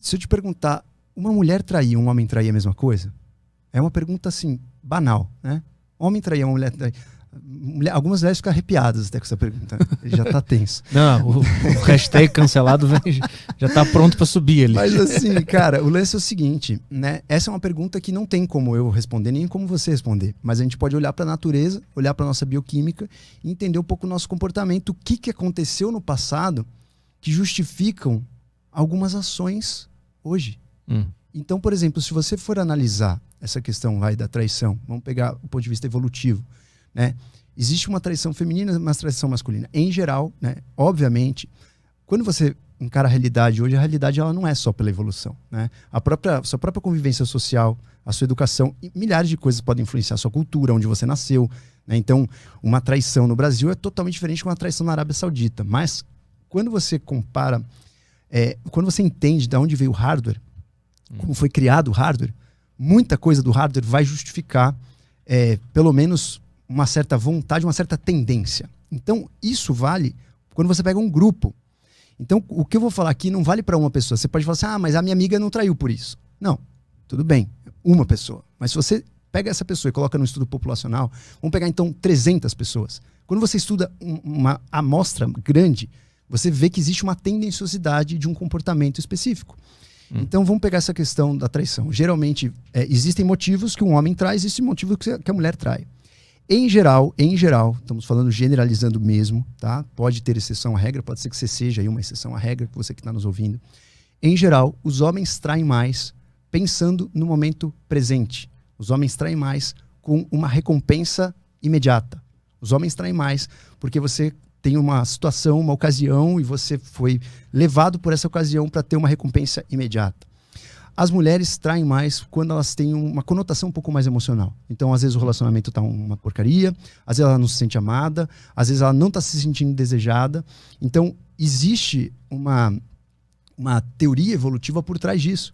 Se eu te perguntar, uma mulher trair, um homem trair a mesma coisa? É uma pergunta, assim, banal, né? Homem trair, uma mulher trair. Algumas mulheres ficam arrepiadas até com essa pergunta. Ele já tá tenso. Não, o hashtag cancelado já tá pronto para subir ali. Mas assim, cara, o lance é o seguinte, né? Essa é uma pergunta que não tem como eu responder, nem como você responder. Mas a gente pode olhar para a natureza, olhar para nossa bioquímica e entender um pouco o nosso comportamento, o que aconteceu no passado que justificam algumas ações hoje. Então, por exemplo, se você for analisar essa questão da traição, vamos pegar o ponto de vista evolutivo, né? Existe uma traição feminina e uma traição masculina. Em geral, né? Obviamente, quando você encara a realidade hoje, a realidade ela não é só pela evolução, né? Sua própria convivência social, a sua educação, e milhares de coisas podem influenciar a sua cultura, onde você nasceu, né? Então, uma traição no Brasil é totalmente diferente de uma traição na Arábia Saudita. Mas, quando você compara, quando você entende de onde veio o hardware, como foi criado o hardware, muita coisa do hardware vai justificar, pelo menos, uma certa vontade, uma certa tendência. Então, isso vale quando você pega um grupo. Então, o que eu vou falar aqui não vale para uma pessoa. Você pode falar assim, mas a minha amiga não traiu por isso. Não, tudo bem, uma pessoa. Mas se você pega essa pessoa e coloca no estudo populacional, vamos pegar então 300 pessoas. Quando você estuda uma amostra grande, você vê que existe uma tendenciosidade de um comportamento específico. Então, vamos pegar essa questão da traição. Geralmente, existem motivos que um homem trai, existem motivos que a mulher trai. Em geral, estamos falando generalizando mesmo, tá? Pode ter exceção à regra, pode ser que você seja aí uma exceção à regra, você que está nos ouvindo. Em geral, os homens traem mais pensando no momento presente. Os homens traem mais com uma recompensa imediata. Os homens traem mais porque você tem uma situação, uma ocasião e você foi levado por essa ocasião para ter uma recompensa imediata. As mulheres traem mais quando elas têm uma conotação um pouco mais emocional. Então, às vezes o relacionamento está uma porcaria, às vezes ela não se sente amada, às vezes ela não está se sentindo desejada. Então, existe uma teoria evolutiva por trás disso,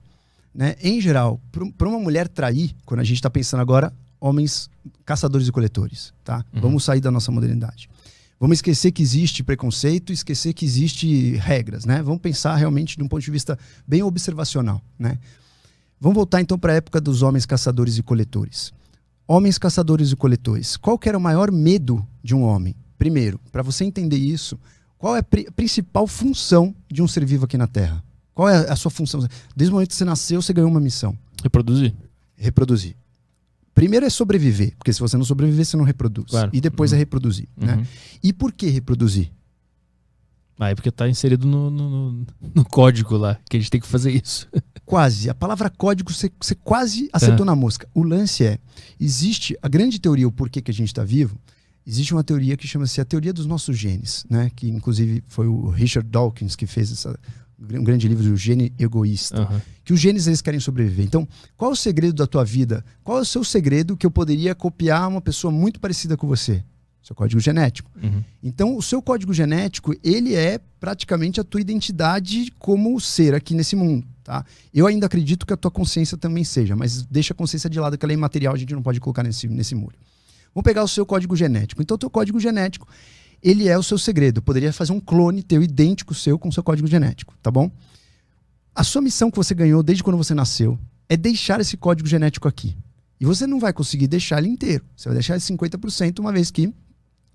né? Em geral, para uma mulher trair, quando a gente está pensando agora, homens caçadores e coletores, tá? Vamos sair da nossa modernidade. Vamos esquecer que existe preconceito, esquecer que existe regras, né? Vamos pensar realmente de um ponto de vista bem observacional, né? Vamos voltar então para a época dos homens caçadores e coletores. Homens caçadores e coletores. Qual que era o maior medo de um homem? Primeiro, para você entender isso, qual é a principal função de um ser vivo aqui na Terra? Qual é a sua função? Desde o momento que você nasceu, você ganhou uma missão. Reproduzir. Primeiro é sobreviver, porque se você não sobreviver, você não reproduz. Claro. E depois é reproduzir. Né? E por que reproduzir? É porque está inserido no código lá, que a gente tem que fazer isso. Quase. A palavra código, você quase acertou na mosca. O lance existe a grande teoria, o porquê que a gente está vivo, existe uma teoria que chama-se a teoria dos nossos genes, né? Que inclusive foi o Richard Dawkins que fez um grande livro, O Gene Egoísta, que os genes eles querem sobreviver. Então, qual é o segredo da tua vida? Qual é o seu segredo que eu poderia copiar uma pessoa muito parecida com você? Seu código genético. Então, o seu código genético, ele é praticamente a tua identidade como ser aqui nesse mundo, tá? Eu ainda acredito que a tua consciência também seja, mas deixa a consciência de lado, que ela é imaterial, a gente não pode colocar nesse muro. Vamos pegar o seu código genético. Então, o teu código genético, ele é o seu segredo. Eu poderia fazer um clone teu idêntico seu com o seu código genético, tá bom? A sua missão que você ganhou desde quando você nasceu é deixar esse código genético aqui. E você não vai conseguir deixar ele inteiro. Você vai deixar ele 50%, uma vez que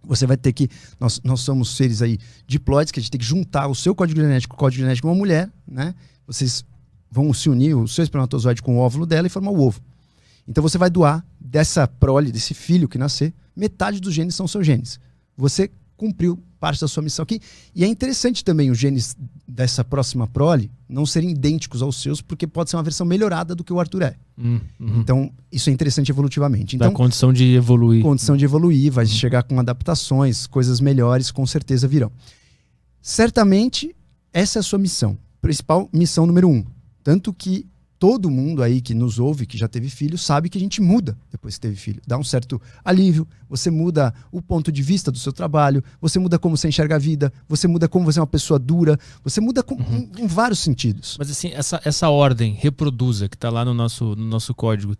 você vai ter que... Nós somos seres aí diploides, que a gente tem que juntar o seu código genético com o código genético de uma mulher, né? Vocês vão se unir, o seu espermatozoide com o óvulo dela e formar o ovo. Então você vai doar dessa prole, desse filho que nascer, metade dos genes são seus genes. Você cumpriu parte da sua missão aqui. E é interessante também os genes dessa próxima prole não serem idênticos aos seus, porque pode ser uma versão melhorada do que o Arthur é. Então, isso é interessante evolutivamente. Então, dá condição de evoluir. Condição de evoluir, vai chegar com adaptações, coisas melhores, com certeza virão. Certamente, essa é a sua missão. Principal missão número 1. Tanto que todo mundo aí que nos ouve, que já teve filho, sabe que a gente muda depois que teve filho. Dá um certo alívio, você muda o ponto de vista do seu trabalho, você muda como você enxerga a vida, você muda como você é uma pessoa dura, você muda em vários sentidos. Mas assim, essa ordem, reproduza, que está lá no nosso código,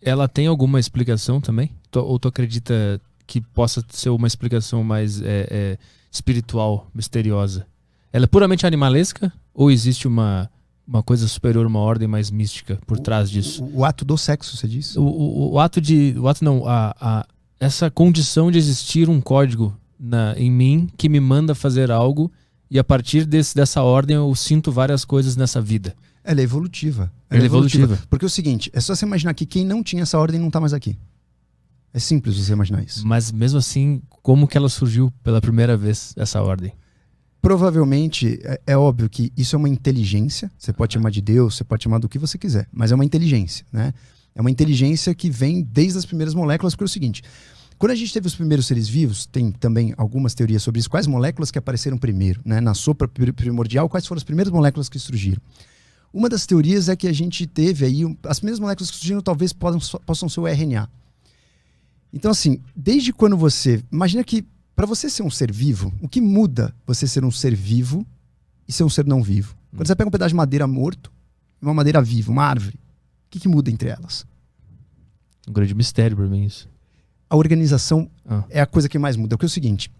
ela tem alguma explicação também? Ou tu acredita que possa ser uma explicação mais espiritual, misteriosa? Ela é puramente animalesca ou existe uma uma coisa superior, uma ordem mais mística por trás disso. O ato do sexo, você diz? O ato não, essa condição de existir um código em mim que me manda fazer algo, e a partir dessa ordem eu sinto várias coisas nessa vida. Ela é evolutiva. Ela é evolutiva. Porque é o seguinte, é só você imaginar que quem não tinha essa ordem não tá mais aqui. É simples você imaginar isso. Mas mesmo assim, como que ela surgiu pela primeira vez, essa ordem? Provavelmente, é óbvio que isso é uma inteligência. Você pode chamar de Deus, você pode chamar do que você quiser. Mas é uma inteligência, né? É uma inteligência que vem desde as primeiras moléculas. Porque é o seguinte, quando a gente teve os primeiros seres vivos, tem também algumas teorias sobre isso. Quais moléculas que apareceram primeiro, né? Na sopa primordial, quais foram as primeiras moléculas que surgiram? Uma das teorias é que a gente teve aí... As primeiras moléculas que surgiram talvez possam ser o RNA. Então, assim, desde quando você... Imagina que, para você ser um ser vivo, o que muda você ser um ser vivo e ser um ser não vivo? Quando você pega um pedaço de madeira morto e uma madeira viva, uma árvore, o que muda entre elas? Um grande mistério para mim isso. A organização é a coisa que mais muda. Porque é o seguinte,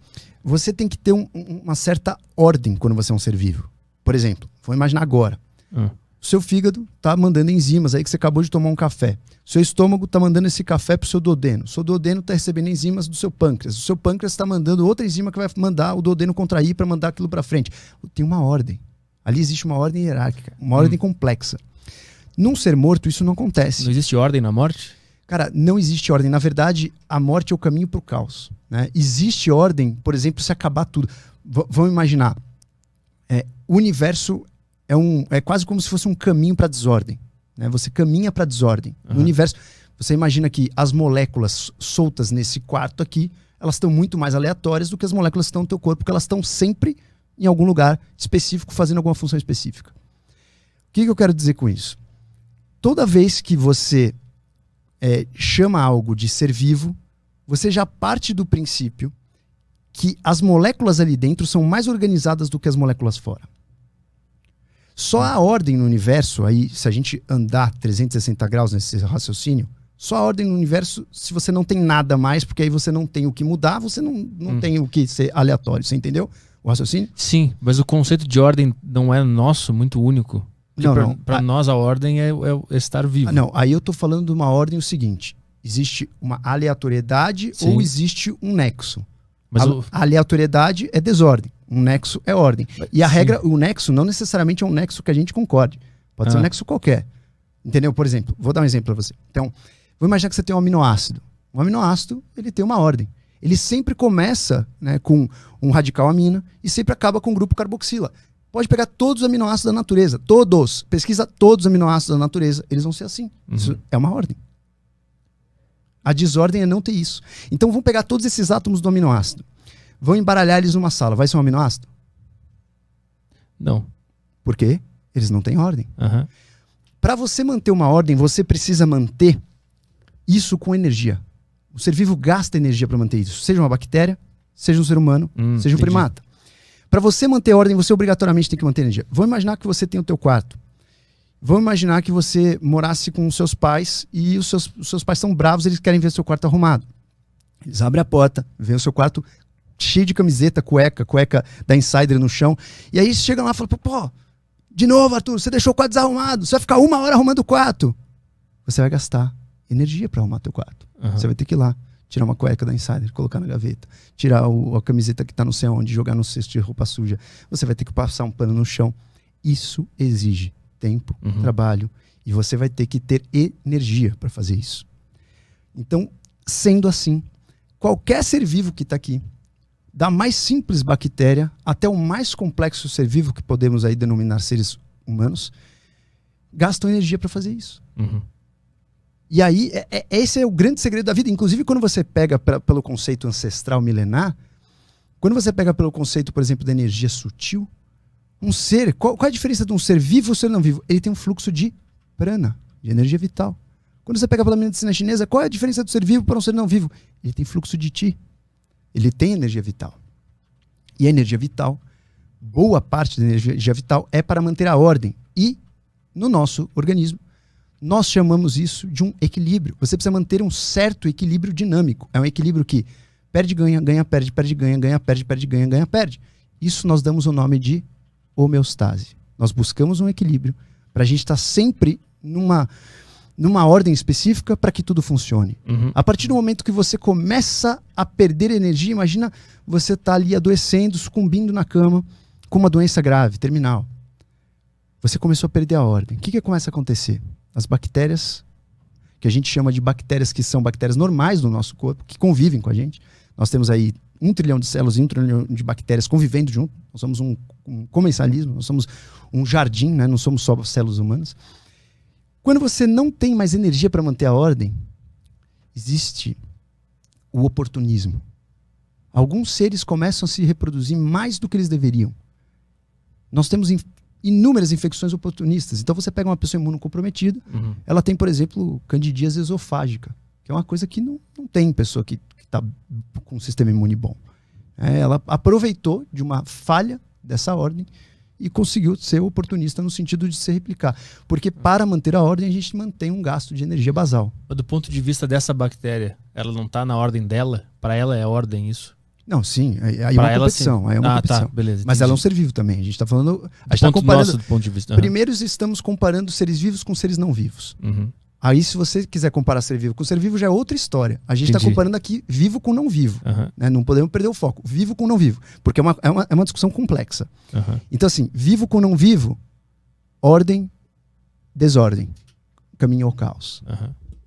você tem que ter uma certa ordem quando você é um ser vivo. Por exemplo, vou imaginar agora. O seu fígado tá mandando enzimas aí que você acabou de tomar um café. O seu estômago tá mandando esse café pro seu duodeno. O seu duodeno tá recebendo enzimas do seu pâncreas. O seu pâncreas tá mandando outra enzima que vai mandar o duodeno contrair para mandar aquilo para frente. Tem uma ordem. Ali existe uma ordem hierárquica, uma ordem complexa. Num ser morto isso não acontece. Não existe ordem na morte? Cara, não existe ordem. Na verdade, a morte é o caminho pro caos, né? Existe ordem, por exemplo, se acabar tudo. Vamos imaginar. O universo é quase como se fosse um caminho para desordem, né? Você caminha para desordem. No universo, você imagina que as moléculas soltas nesse quarto aqui, elas estão muito mais aleatórias do que as moléculas que estão no teu corpo, porque elas estão sempre em algum lugar específico, fazendo alguma função específica. O que eu quero dizer com isso? Toda vez que você chama algo de ser vivo, você já parte do princípio que as moléculas ali dentro são mais organizadas do que as moléculas fora. Só a ordem no universo, aí, se a gente andar 360 graus nesse raciocínio, só a ordem no universo, se você não tem nada mais, porque aí você não tem o que mudar, você não tem o que ser aleatório. Você entendeu o raciocínio? Sim, mas o conceito de ordem não é nosso, muito único. Para nós a ordem é estar vivo. Não, aí eu tô falando de uma ordem o seguinte, existe uma aleatoriedade ou existe um nexo. Mas a aleatoriedade é desordem. Um nexo é ordem. E a regra, o nexo não necessariamente é um nexo que a gente concorde. Pode ser um nexo qualquer. Entendeu? Por exemplo, vou dar um exemplo para você. Então, vou imaginar que você tem um aminoácido. Um aminoácido, ele tem uma ordem. Ele sempre começa, né, com um radical amina e sempre acaba com um grupo carboxila. Pode pegar todos os aminoácidos da natureza. Todos. Pesquisa todos os aminoácidos da natureza. Eles vão ser assim. Isso é uma ordem. A desordem é não ter isso. Então, vamos pegar todos esses átomos do aminoácido. Vão embaralhar eles numa sala. Vai ser um aminoácido? Não. Por quê? Eles não têm ordem. Para você manter uma ordem, você precisa manter isso com energia. O ser vivo gasta energia para manter isso. Seja uma bactéria, seja um ser humano, seja um primata. Para você manter a ordem, você obrigatoriamente tem que manter energia. Vamos imaginar que você tem o teu quarto. Vamos imaginar que você morasse com os seus pais e os seus pais estão bravos, eles querem ver o seu quarto arrumado. Eles abrem a porta, veem o seu quarto cheio de camiseta, cueca da Insider no chão. E aí eles chegam lá e falam, pô, de novo, Arthur, você deixou o quarto desarrumado, você vai ficar 1 hora arrumando o quarto. Você vai gastar energia para arrumar teu quarto. Você vai ter que ir lá, tirar uma cueca da Insider, colocar na gaveta, tirar a camiseta que tá não sei onde, jogar no cesto de roupa suja. Você vai ter que passar um pano no chão. Isso exige tempo, trabalho, e você vai ter que ter energia para fazer isso. Então, sendo assim, qualquer ser vivo que está aqui, da mais simples bactéria até o mais complexo ser vivo que podemos aí denominar seres humanos, gastam energia para fazer isso. E aí, esse é o grande segredo da vida. Inclusive, quando você pega pelo conceito ancestral milenar, quando você pega pelo conceito, por exemplo, da energia sutil, um ser, qual é a diferença de um ser vivo e um ser não vivo? Ele tem um fluxo de prana, de energia vital. Quando você pega pela medicina chinesa, qual é a diferença do ser vivo para um ser não vivo? Ele tem fluxo de Qi. Ele tem energia vital. E a energia vital, boa parte da energia vital é para manter a ordem. E, no nosso organismo, nós chamamos isso de um equilíbrio. Você precisa manter um certo equilíbrio dinâmico. É um equilíbrio que perde, ganha, ganha, perde, perde, ganha, ganha, perde, perde, ganha, ganha, perde. Isso nós damos o nome de homeostase. Nós buscamos um equilíbrio Pra gente estar sempre numa ordem específica para que tudo funcione. A partir do momento que você começa a perder energia, imagina você tá ali adoecendo, sucumbindo na cama com uma doença grave, terminal. Você começou a perder a ordem. O que começa a acontecer? As bactérias, que a gente chama de bactérias que são bactérias normais do nosso corpo, que convivem com a gente. Nós temos aí 1 trilhão de células e 1 trilhão de bactérias convivendo junto. Nós somos um comensalismo, nós somos um jardim, né? Não somos só células humanas. Quando você não tem mais energia para manter a ordem, existe o oportunismo. Alguns seres começam a se reproduzir mais do que eles deveriam. Nós temos inúmeras infecções oportunistas. Então você pega uma pessoa imunocomprometida, ela tem, por exemplo, candidíase esofágica, que é uma coisa que não tem pessoa que está com um sistema imune bom. Ela aproveitou de uma falha dessa ordem e conseguiu ser oportunista no sentido de se replicar. Porque para manter a ordem, a gente mantém um gasto de energia basal. Mas do ponto de vista dessa bactéria, ela não está na ordem dela? Para ela é ordem isso? Não, sim. Aí é uma competição. Aí é uma competição. Tá, beleza, mas ela é um ser vivo também. A gente está falando... A gente tá comparando... do ponto de vista. Primeiro estamos comparando seres vivos com seres não vivos. Aí, se você quiser comparar ser vivo com ser vivo, já é outra história. A gente está comparando aqui vivo com não vivo. Né? Não podemos perder o foco. Vivo com não vivo. Porque é uma discussão complexa. Então, assim, vivo com não vivo, ordem, desordem. Caminho ao caos.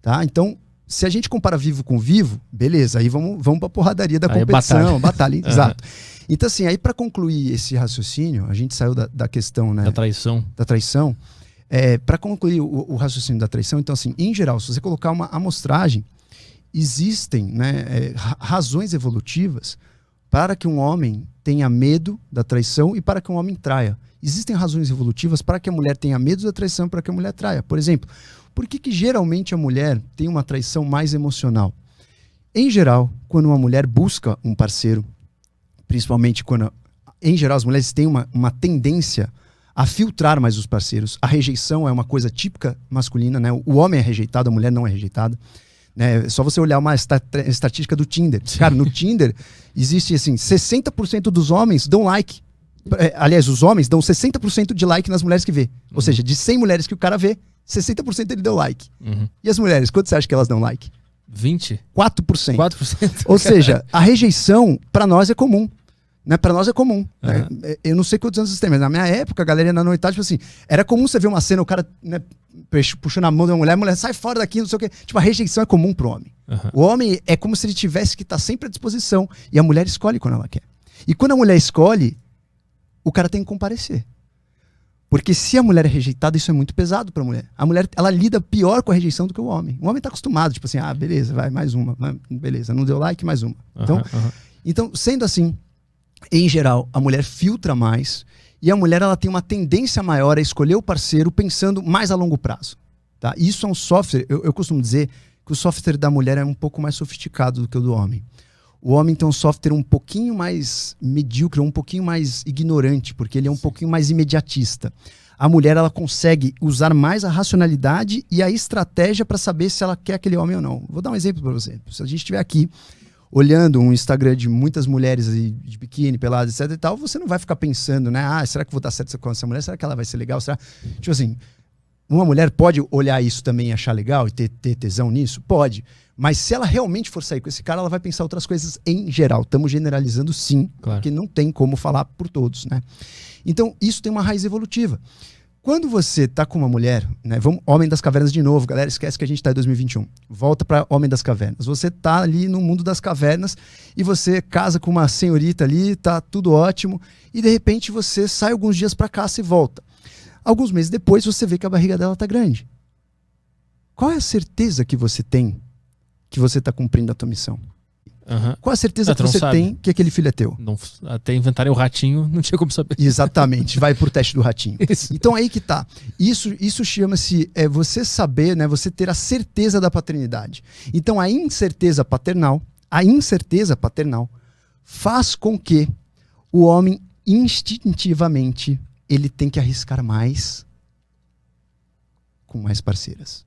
Tá? Então, se a gente compara vivo com vivo, beleza. Aí vamos para a porradaria da competição. Batalha. Exato. Então, assim, aí para concluir esse raciocínio, a gente saiu da questão, né, da traição. Para concluir o raciocínio da traição, então, assim, em geral, se você colocar uma amostragem, existem, né, razões evolutivas para que um homem tenha medo da traição e para que um homem traia. Existem razões evolutivas para que a mulher tenha medo da traição e para que a mulher traia. Por exemplo, por que geralmente a mulher tem uma traição mais emocional? Em geral, quando uma mulher busca um parceiro, principalmente quando, em geral, as mulheres têm uma tendência a filtrar mais os parceiros. A rejeição é uma coisa típica masculina, né? O homem é rejeitado, a mulher não é rejeitada. Né? Só você olhar uma estatística do Tinder. Cara, no Tinder existe assim, 60% dos homens dão like. Aliás, os homens dão 60% de like nas mulheres que vê. Ou seja, de 100 mulheres que o cara vê, 60% ele deu like. E as mulheres, quanto você acha que elas dão like? 20? 4%. 4%. Ou seja, a rejeição para nós é comum. Né? Para nós é comum. Né? Eu não sei quantos anos vocês têm, mas na minha época, a galera ia na noitada, tipo assim, era comum você ver uma cena, o cara, né, puxando a mão de uma mulher, a mulher sai fora daqui, não sei o quê. Tipo, a rejeição é comum pro homem. O homem é como se ele tivesse que estar sempre à disposição. E a mulher escolhe quando ela quer. E quando a mulher escolhe, o cara tem que comparecer. Porque se a mulher é rejeitada, isso é muito pesado pra mulher. A mulher, ela lida pior com a rejeição do que o homem. O homem tá acostumado, tipo assim, beleza, vai, mais uma. Beleza, não deu like, mais uma. Então, sendo assim, em geral, a mulher filtra mais e a mulher ela tem uma tendência maior a escolher o parceiro pensando mais a longo prazo. Tá? Isso é um software, eu costumo dizer que o software da mulher é um pouco mais sofisticado do que o do homem. O homem tem um software um pouquinho mais medíocre, um pouquinho mais ignorante, porque ele é um pouquinho mais imediatista. A mulher ela consegue usar mais a racionalidade e a estratégia para saber se ela quer aquele homem ou não. Vou dar um exemplo para você. Se a gente estiver aqui olhando um Instagram de muitas mulheres aí, de biquíni, peladas, etc e tal, você não vai ficar pensando, né? Será que vou dar certo com essa mulher? Será que ela vai ser legal? Será? Tipo assim, uma mulher pode olhar isso também e achar legal e ter tesão nisso? Pode. Mas se ela realmente for sair com esse cara, ela vai pensar outras coisas em geral. Estamos generalizando sim, claro, porque não tem como falar por todos, né? Então, isso tem uma raiz evolutiva. Quando você tá com uma mulher, né, vamos, Homem das Cavernas de novo, galera, esquece que a gente tá em 2021. Volta para Homem das Cavernas. Você tá ali no mundo das cavernas e você casa com uma senhorita ali, tá tudo ótimo, e de repente você sai alguns dias para caça e volta. Alguns meses depois você vê que a barriga dela tá grande. Qual é a certeza que você tem que você tá cumprindo a tua missão? Qual a certeza que você tem que aquele filho é teu? Não, até inventarem o ratinho, não tinha como saber. Exatamente, vai pro teste do ratinho. Isso. Então aí que tá. Isso chama-se você saber, né, você ter a certeza da paternidade. Então a incerteza paternal faz com que o homem instintivamente ele tem que arriscar mais com mais parceiras.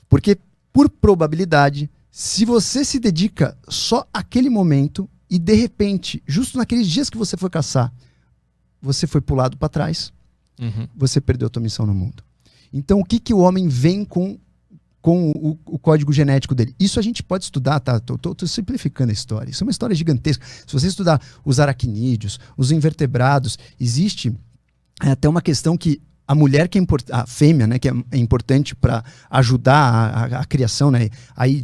Porque por probabilidade, se você se dedica só àquele momento e de repente, justo naqueles dias que você foi caçar, você foi pulado para trás, você perdeu a tua missão no mundo. Então, o que o homem vem com o código genético dele? Isso a gente pode estudar, tá? Tô simplificando a história. Isso é uma história gigantesca. Se você estudar os aracnídeos, os invertebrados, existe até uma questão que a mulher, a fêmea, né, que é importante para ajudar a criação, né? Aí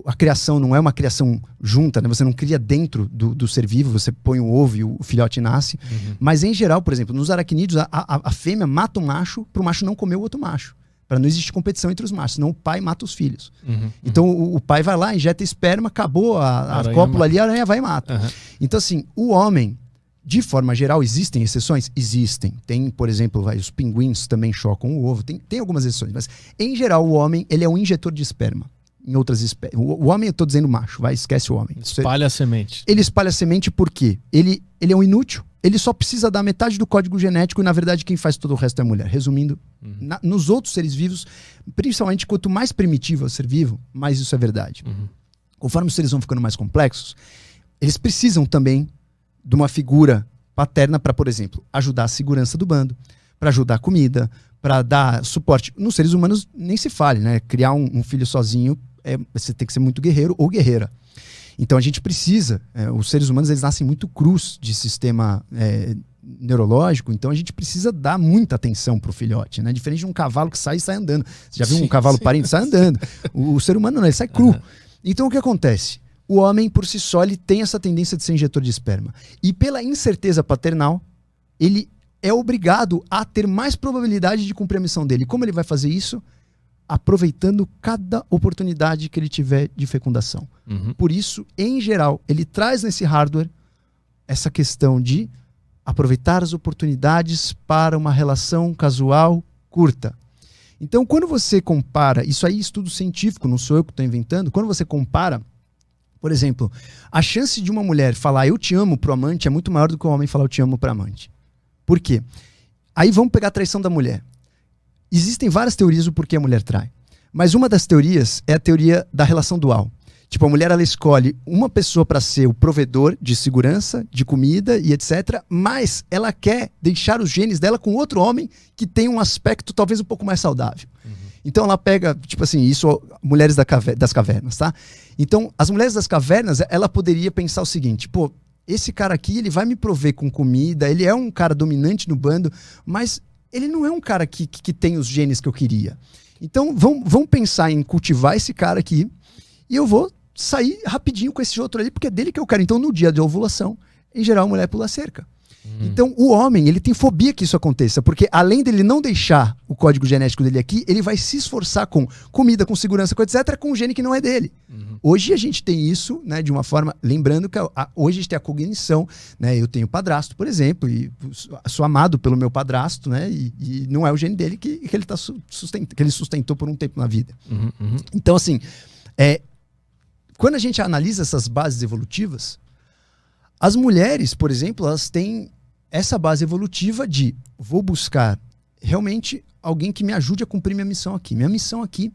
a criação não é uma criação junta, né? Você não cria dentro do ser vivo, você põe o ovo e o filhote nasce. Mas em geral, por exemplo, nos aracnídeos, a fêmea mata o macho para o macho não comer o outro macho. Para não existir competição entre os machos, senão o pai mata os filhos. Então o pai vai lá, injeta esperma, acabou a cópula ali, a aranha vai e mata. Então assim, o homem, de forma geral, existem exceções? Existem. Tem, por exemplo, os pinguins também chocam o ovo, tem algumas exceções, mas em geral o homem ele é um injetor de esperma. Em outras espécies. O homem, eu tô dizendo macho, esquece o homem. Espalha a semente. Ele espalha a semente porque ele é um inútil. Ele só precisa dar metade do código genético e, na verdade, quem faz todo o resto é a mulher. Resumindo, nos outros seres vivos, principalmente quanto mais primitivo é o ser vivo, mais isso é verdade. Conforme os seres vão ficando mais complexos, eles precisam também de uma figura paterna para, por exemplo, ajudar a segurança do bando, para ajudar a comida, para dar suporte. Nos seres humanos nem se fale, né? Criar um filho sozinho, você tem que ser muito guerreiro ou guerreira. Então a gente precisa, os seres humanos eles nascem muito crus de sistema neurológico, então a gente precisa dar muita atenção pro filhote, né? Diferente de um cavalo que sai e sai andando. Você já viu um cavalo parindo? Sai andando. O ser humano não, ele sai cru. Então o que acontece? O homem por si só ele tem essa tendência de ser injetor de esperma. E pela incerteza paternal, ele é obrigado a ter mais probabilidade de cumprir a missão dele. Como ele vai fazer isso? Aproveitando cada oportunidade que ele tiver de fecundação. Por isso, em geral, ele traz nesse hardware essa questão de aproveitar as oportunidades para uma relação casual curta. Então, quando você compara, isso aí é estudo científico, não sou eu que estou inventando, quando você compara, por exemplo, a chance de uma mulher falar eu te amo pro amante é muito maior do que o homem falar eu te amo pra amante. Por quê? Aí vamos pegar a traição da mulher. Existem várias teorias do porquê a mulher trai. Mas uma das teorias é a teoria da relação dual. Tipo, a mulher ela escolhe uma pessoa para ser o provedor de segurança, de comida e etc. Mas ela quer deixar os genes dela com outro homem que tem um aspecto talvez um pouco mais saudável. Então ela pega, tipo assim, isso mulheres das cavernas, tá? Então, as mulheres das cavernas, ela poderia pensar o seguinte, pô, esse cara aqui, ele vai me prover com comida, ele é um cara dominante no bando, mas ele não é um cara que tem os genes que eu queria. Então, vamos pensar em cultivar esse cara aqui e eu vou sair rapidinho com esse outro ali, porque é dele que eu quero. Então, no dia de ovulação, em geral, a mulher pula a cerca. Então, o homem, ele tem fobia que isso aconteça, porque além dele não deixar o código genético dele aqui, ele vai se esforçar com comida, com segurança, com etc., com um gene que não é dele. Hoje a gente tem isso, né, de uma forma, lembrando que hoje a gente tem a cognição, né, eu tenho padrasto, por exemplo, e sou amado pelo meu padrasto, né, e não é o gene dele que ele sustentou por um tempo na vida. Então, assim, quando a gente analisa essas bases evolutivas, as mulheres, por exemplo, elas têm essa base evolutiva de vou buscar realmente alguém que me ajude a cumprir minha missão aqui. Minha missão aqui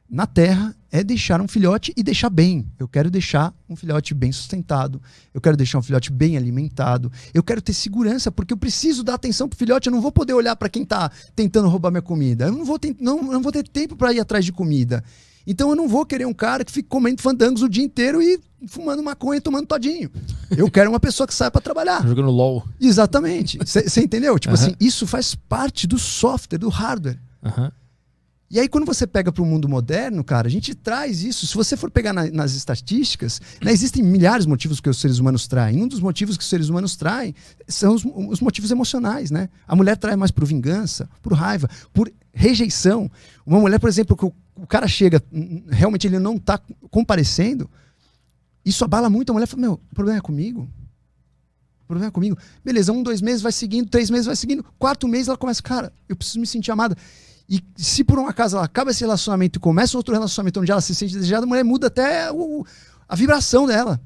na Terra é deixar um filhote e deixar bem. Eu quero deixar um filhote bem sustentado, eu quero deixar um filhote bem alimentado, eu quero ter segurança, porque eu preciso dar atenção pro filhote, eu não vou poder olhar para quem tá tentando roubar minha comida, eu não vou ter tempo para ir atrás de comida. Então eu não vou querer um cara que fique comendo fandangos o dia inteiro e fumando maconha e tomando todinho. Eu quero uma pessoa que saia para trabalhar. Jogando LOL. Exatamente. Você entendeu? Tipo assim, isso faz parte do software, do hardware. E aí quando você pega para o mundo moderno, cara, a gente traz isso. Se você for pegar nas estatísticas, né, existem milhares de motivos que os seres humanos traem. Um dos motivos que os seres humanos traem são os motivos emocionais, né? A mulher trai mais por vingança, por raiva, por rejeição. Uma mulher, por exemplo, que o cara chega, realmente ele não está comparecendo, isso abala muito a mulher. Fala, meu, o problema é comigo? O problema é comigo? Beleza, 1, 2 meses vai seguindo, 3 meses vai seguindo, 4 meses ela começa, cara, eu preciso me sentir amada. E se por um acaso ela acaba esse relacionamento e começa outro relacionamento onde ela se sente desejada, a mulher muda até a vibração dela.